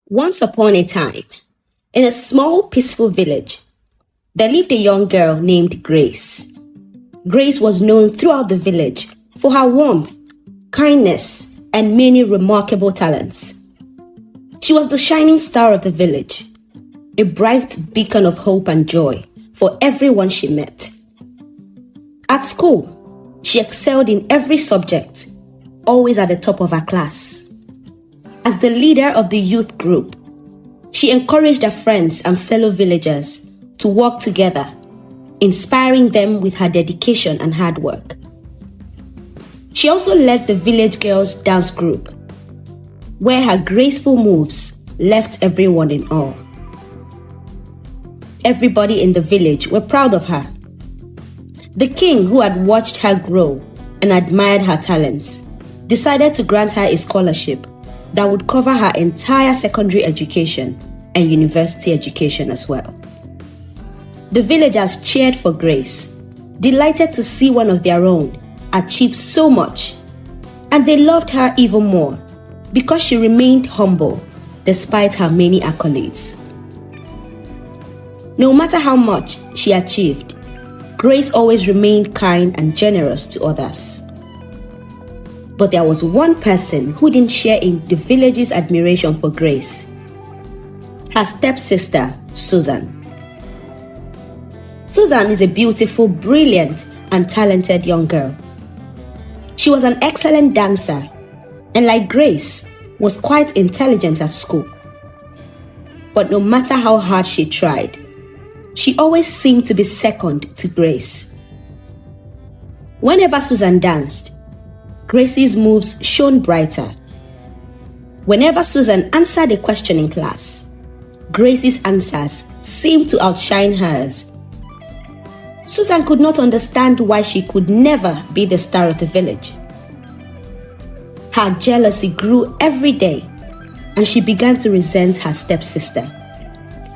Once upon a time, in a small, peaceful village, there lived a young girl named Grace. Grace was known throughout the village for her warmth, kindness, and many remarkable talents. She was the shining star of the village, a bright beacon of hope and joy for everyone she met. At school, she excelled in every subject, always at the top of her class. As the leader of the youth group, she encouraged her friends and fellow villagers to work together, inspiring them with her dedication and hard work. She also led the village girls' dance group, where her graceful moves left everyone in awe. Everybody in the village were proud of her. The king, who had watched her grow and admired her talents, decided to grant her a scholarship that would cover her entire secondary education and university education as well. The villagers cheered for Grace, delighted to see one of their own achieve so much, and they loved her even more because she remained humble despite her many accolades. No matter how much she achieved, Grace always remained kind and generous to others. But there was one person who didn't share in the village's admiration for Grace: her stepsister, Susan. Susan is a beautiful, brilliant, and talented young girl. She was an excellent dancer and, like Grace, was quite intelligent at school. But no matter how hard she tried, she always seemed to be second to Grace. Whenever Susan danced, Grace's moves shone brighter. Whenever Susan answered a question in class, Grace's answers seemed to outshine hers. Susan could not understand why she could never be the star of the village. Her jealousy grew every day, and she began to resent her stepsister,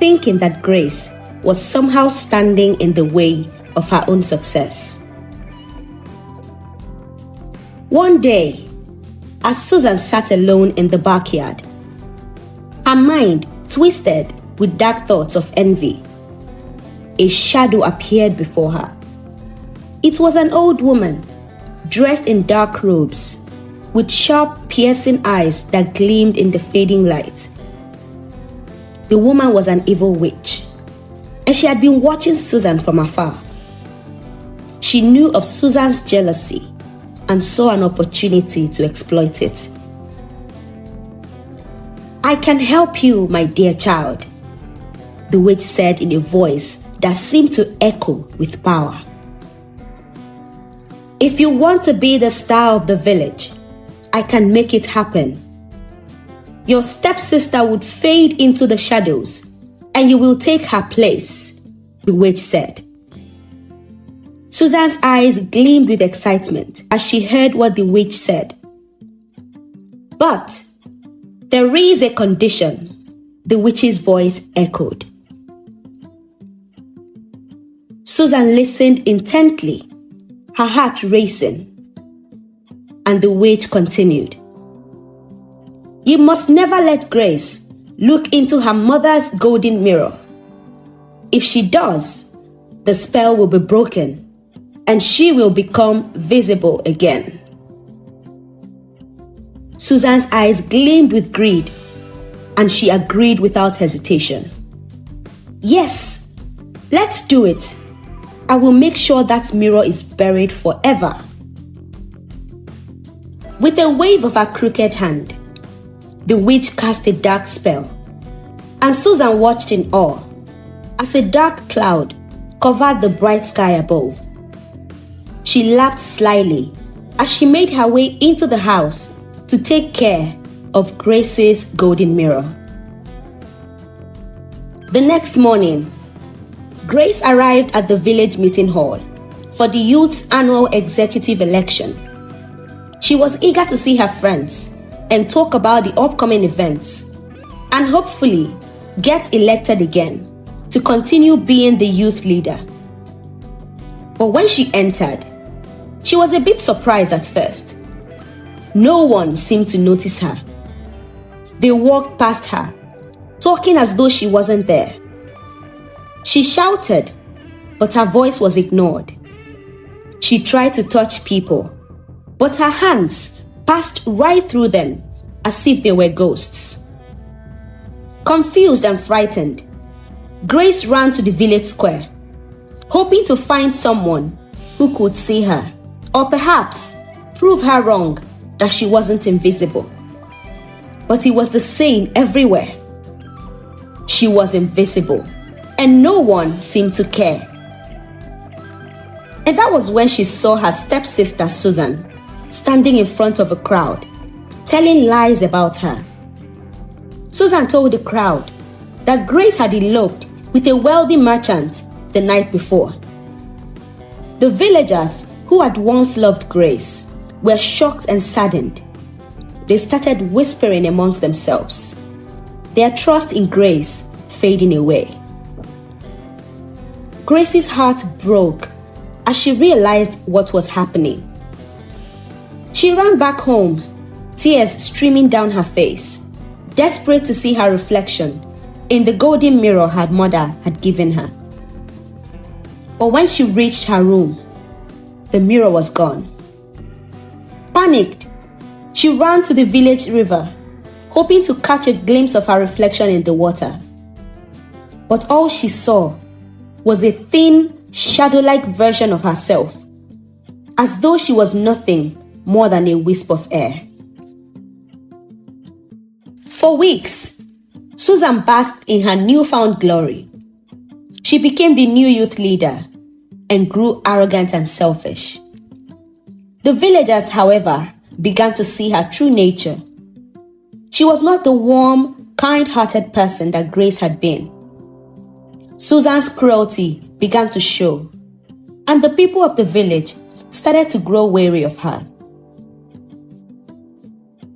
thinking that Grace was somehow standing in the way of her own success. One day, as Susan sat alone in the backyard, her mind twisted with dark thoughts of envy, a shadow appeared before her. It was an old woman, dressed in dark robes, with sharp, piercing eyes that gleamed in the fading light. The woman was an evil witch, and she had been watching Susan from afar. She knew of Susan's jealousy and saw an opportunity to exploit it. "I can help you, my dear child," the witch said in a voice that seemed to echo with power. "If you want to be the star of the village, I can make it happen. Your stepsister would fade into the shadows, and you will take her place," the witch said. Susan's eyes gleamed with excitement as she heard what the witch said. "But there is a condition," the witch's voice echoed. Susan listened intently, her heart racing, and the witch continued. "You must never let Grace look into her mother's golden mirror. If she does, the spell will be broken, and she will become visible again." Susan's eyes gleamed with greed, and she agreed without hesitation. "Yes, let's do it. I will make sure that mirror is buried forever." With a wave of her crooked hand, the witch cast a dark spell, and Susan watched in awe as a dark cloud covered the bright sky above. She laughed slyly as she made her way into the house to take care of Grace's golden mirror. The next morning, Grace arrived at the village meeting hall for the youth's annual executive election. She was eager to see her friends and talk about the upcoming events and hopefully get elected again to continue being the youth leader. But when she entered, she was a bit surprised at first. No one seemed to notice her. They walked past her talking as though she wasn't there. She shouted, but her voice was ignored. She tried to touch people, but her hands passed right through them as if they were ghosts. Confused and frightened, Grace ran to the village square, hoping to find someone who could see her, or perhaps prove her wrong that she wasn't invisible. But it was the same everywhere. She was invisible, and no one seemed to care. And that was when she saw her stepsister Susan standing in front of a crowd, telling lies about her. Susan told the crowd that Grace had eloped with a wealthy merchant the night before. The villagers who had once loved Grace were shocked and saddened. They started whispering amongst themselves, their trust in Grace fading away. Grace's heart broke as she realized what was happening. She ran back home, tears streaming down her face, desperate to see her reflection in the golden mirror her mother had given her. But when she reached her room, the mirror was gone. Panicked, she ran to the village river, hoping to catch a glimpse of her reflection in the water. But all she saw was a thin, shadow-like version of herself, as though she was nothing more than a wisp of air. For weeks, Susan basked in her newfound glory. She became the new youth leader and grew arrogant and selfish. The villagers, however, began to see her true nature. She was not the warm, kind-hearted person that Grace had been. Susan's cruelty began to show, and the people of the village started to grow wary of her.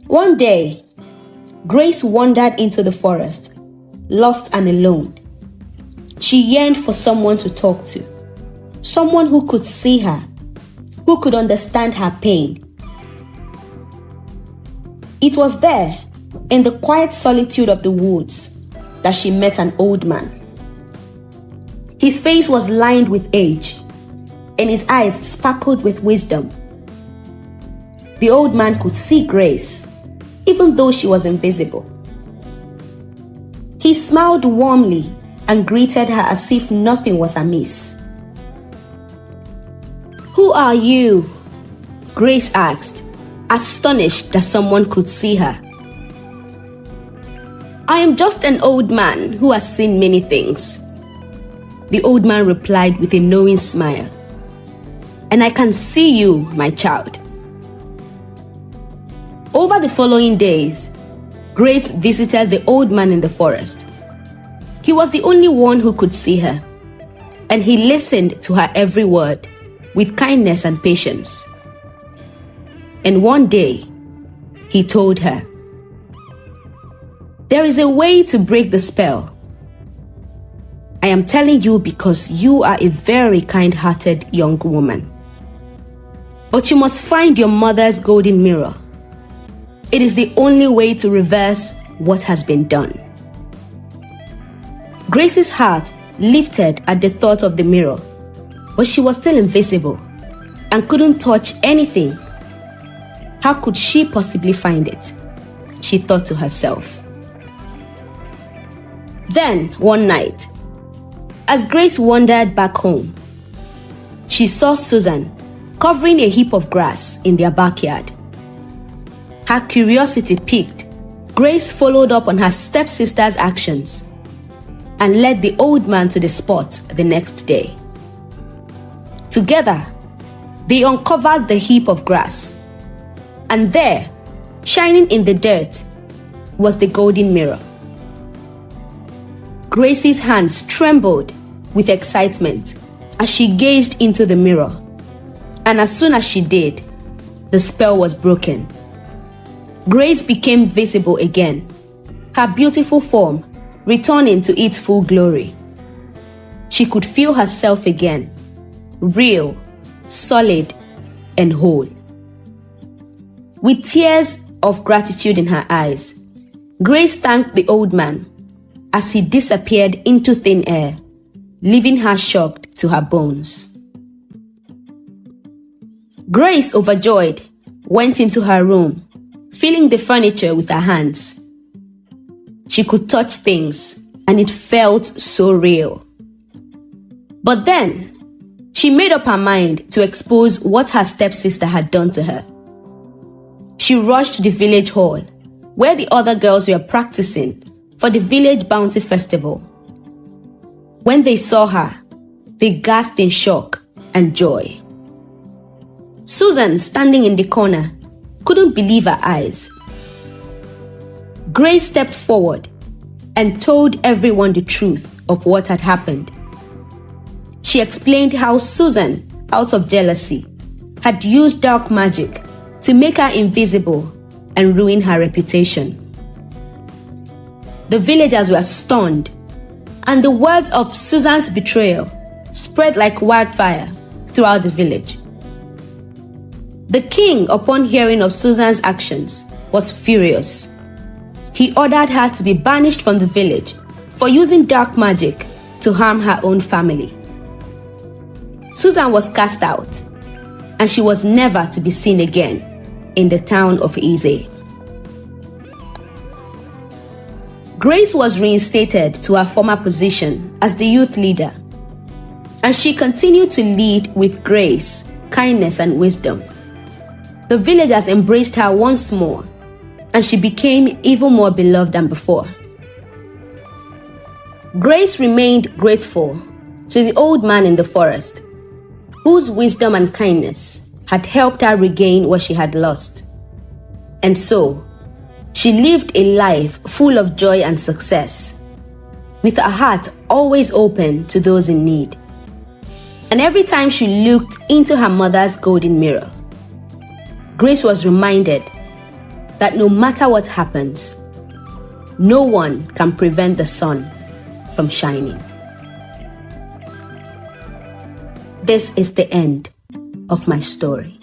One day, Grace wandered into the forest, lost and alone. She yearned for someone to talk to, someone who could see her, who could understand her pain. It was there, in the quiet solitude of the woods, that she met an old man. His face was lined with age, and his eyes sparkled with wisdom. The old man could see Grace, even though she was invisible. He smiled warmly and greeted her as if nothing was amiss. "Who are you?" Grace asked, astonished that someone could see her. "I am just an old man who has seen many things," the old man replied with a knowing smile. "And I can see you, my child." Over the following days, Grace visited the old man in the forest. He was the only one who could see her, and he listened to her every word with kindness and patience. And one day, he told her, "There is a way to break the spell. I am telling you because you are a very kind-hearted young woman. But you must find your mother's golden mirror. It is the only way to reverse what has been done." Grace's heart lifted at the thought of the mirror, but she was still invisible and couldn't touch anything. How could she possibly find it? She thought to herself. Then, one night, as Grace wandered back home, she saw Susan covering a heap of grass in their backyard. Her curiosity piqued, Grace followed up on her stepsister's actions and led the old man to the spot the next day. Together, they uncovered the heap of grass, and there, shining in the dirt, was the golden mirror. Grace's hands trembled with excitement as she gazed into the mirror, and as soon as she did, the spell was broken. Grace became visible again, her beautiful form returning to its full glory. She could feel herself again, real, solid, and whole. With tears of gratitude in her eyes, Grace thanked the old man as he disappeared into thin air, leaving her shocked to her bones. Grace, overjoyed, went into her room, feeling the furniture with her hands. She could touch things, and it felt so real. But then, she made up her mind to expose what her stepsister had done to her. She rushed to the village hall, where the other girls were practicing for the village bounty festival. When they saw her, they gasped in shock and joy. Susan, standing in the corner, couldn't believe her eyes. Grace stepped forward and told everyone the truth of what had happened. She explained how Susan, out of jealousy, had used dark magic to make her invisible and ruin her reputation. The villagers were stunned, and the words of Susan's betrayal spread like wildfire throughout the village. The king, upon hearing of Susan's actions, was furious. He ordered her to be banished from the village for using dark magic to harm her own family. Susan was cast out, and she was never to be seen again in the town of Eze. Grace was reinstated to her former position as the youth leader, and she continued to lead with grace, kindness, and wisdom. The villagers embraced her once more, and she became even more beloved than before. Grace remained grateful to the old man in the forest, whose wisdom and kindness had helped her regain what she had lost. And so, she lived a life full of joy and success, with her heart always open to those in need. And every time she looked into her mother's golden mirror, Grace was reminded that no matter what happens, no one can prevent the sun from shining. This is the end of my story.